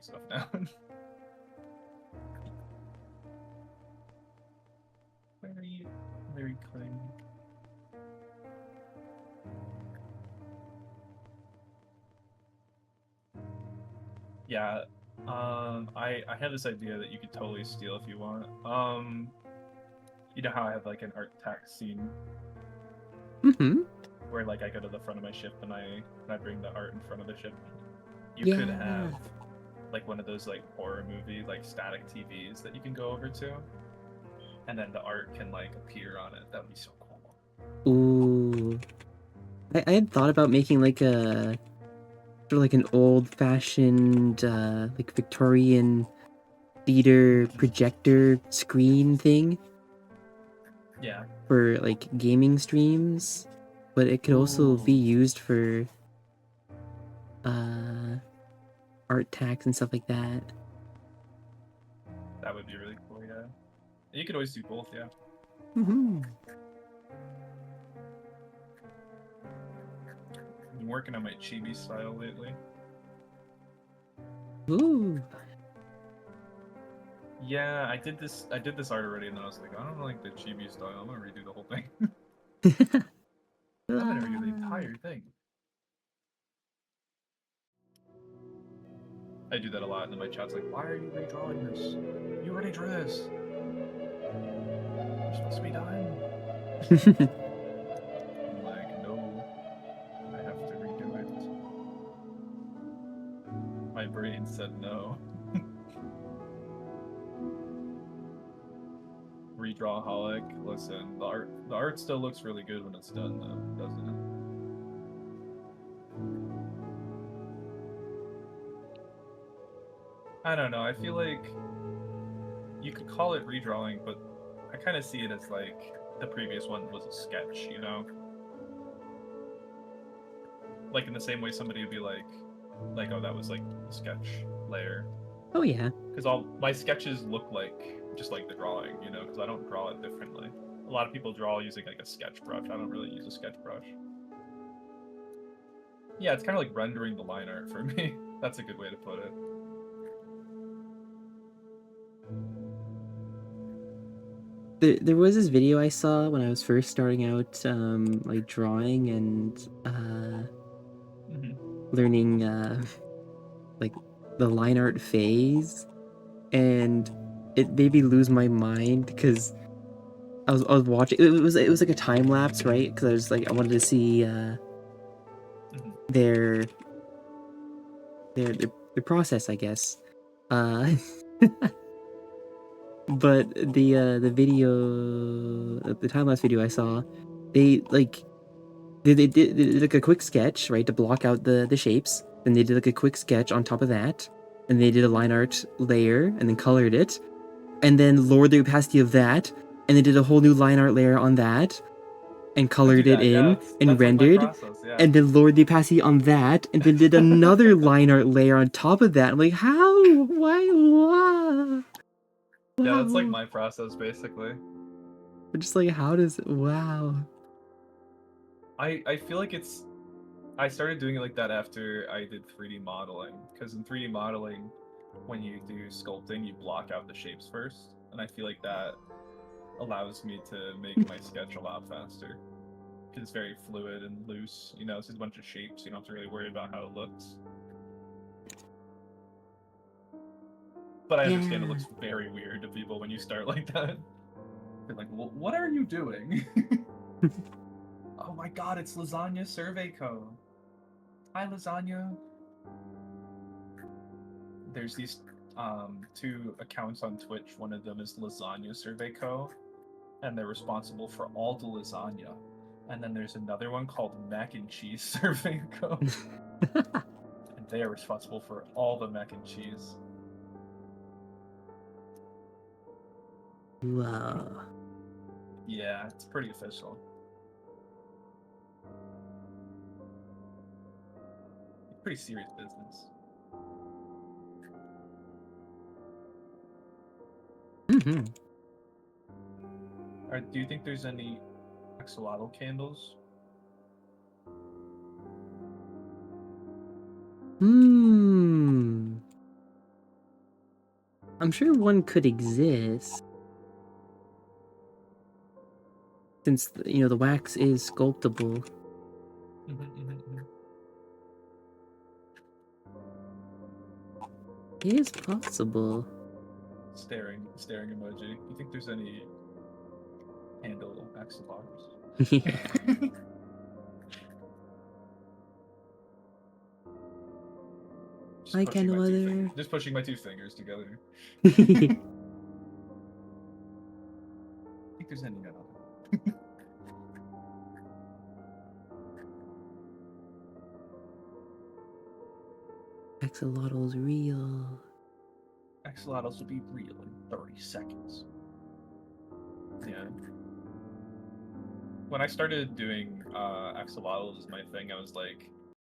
stuff down. Very, very clean. Yeah, I had this idea that you could totally steal if you want. You know how I have like an art tax scene Mm-hmm. where like I go to the front of my ship and I bring the art in front of the ship. You could Yeah. have like one of those like horror movie like static TVs that you can go over to, and then the art can like appear on it. That would be so cool. Ooh. I had thought about making like a sort of like an old-fashioned like Victorian theater projector screen thing Yeah. for like gaming streams, but it could also be Ooh. used for uh art tax and stuff like that. That would be really cool. Yeah. You could always do both. Yeah. Mm-hmm. I'm working on my chibi style lately. Ooh. Yeah, I did this. I did this art already, and then I was like, I don't like the chibi style. I'm gonna redo the whole thing. I'm gonna redo the Ah. entire thing. I do that a lot, and then my chat's like, "Why are you redrawing this? You already drew this. You're supposed to be done." I'm like, "No, I have to redo it." My brain said no. Redrawaholic. Listen, the art still looks really good when it's done, though, doesn't it? I don't know. I feel like you could call it redrawing, but I kind of see it as like the previous one was a sketch, you know? Like in the same way somebody would be like, oh, that was like a sketch layer. Oh yeah. Because all my sketches look like just like the drawing, you know, because I don't draw it differently. A lot of people draw using like a sketch brush. I don't really use a sketch brush. Yeah, it's kind of like rendering the line art for me. That's a good way to put it. There was this video I saw when I was first starting out like drawing and Mm-hmm. learning like the line art phase, and it made me lose my mind because I was watching it was like a time lapse, right? Because I was like I wanted to see Mm-hmm. their their process, I guess. Uh but the video, the time lapse video I saw, they like they did like a quick sketch, right, to block out the shapes. Then they did like a quick sketch on top of that, and they did a line art layer and then colored it, and then lowered the opacity of that, and they did a whole new line art layer on that, and I do colored it that. Yeah, in and that's like my rendered, process. Yeah. and then lowered the opacity on that, and then did another line art layer on top of that. I'm like, how? Why? Wow. Yeah, that's like Wow. my process basically. I'm just like, how does? Wow. I feel like I started doing it like that after I did 3D modeling, because in 3D modeling, when you do sculpting, you block out the shapes first, and I feel like that allows me to make my sketch a lot faster because it's very fluid and loose. You know, it's just a bunch of shapes. You don't have to really worry about how it looks. But I understand it Yeah. looks very weird to people when you start like that. They're like, well, "What are you doing?" Oh my god, it's Lasagna Survey Co. Hi, Lasagna. There's these two accounts on Twitch. One of them is Lasagna Survey Co. and they're responsible for all the lasagna. And then there's another one called Mac and Cheese Survey Co. and they are responsible for all the mac and cheese. Wow. Yeah, it's pretty official. It's pretty serious business. Mm-hmm. Do you think there's any axolotl candles? Hmm. I'm sure one could exist. Since, the wax is sculptable. It is possible. Staring emoji. You think there's any handle axolotls? Yeah. I can no other. Just pushing my 2 fingers together. I think there's any other. Axolotl's real. Axolotls will be real in 30 seconds. Yeah. When I started doing axolotls as my thing, I was like,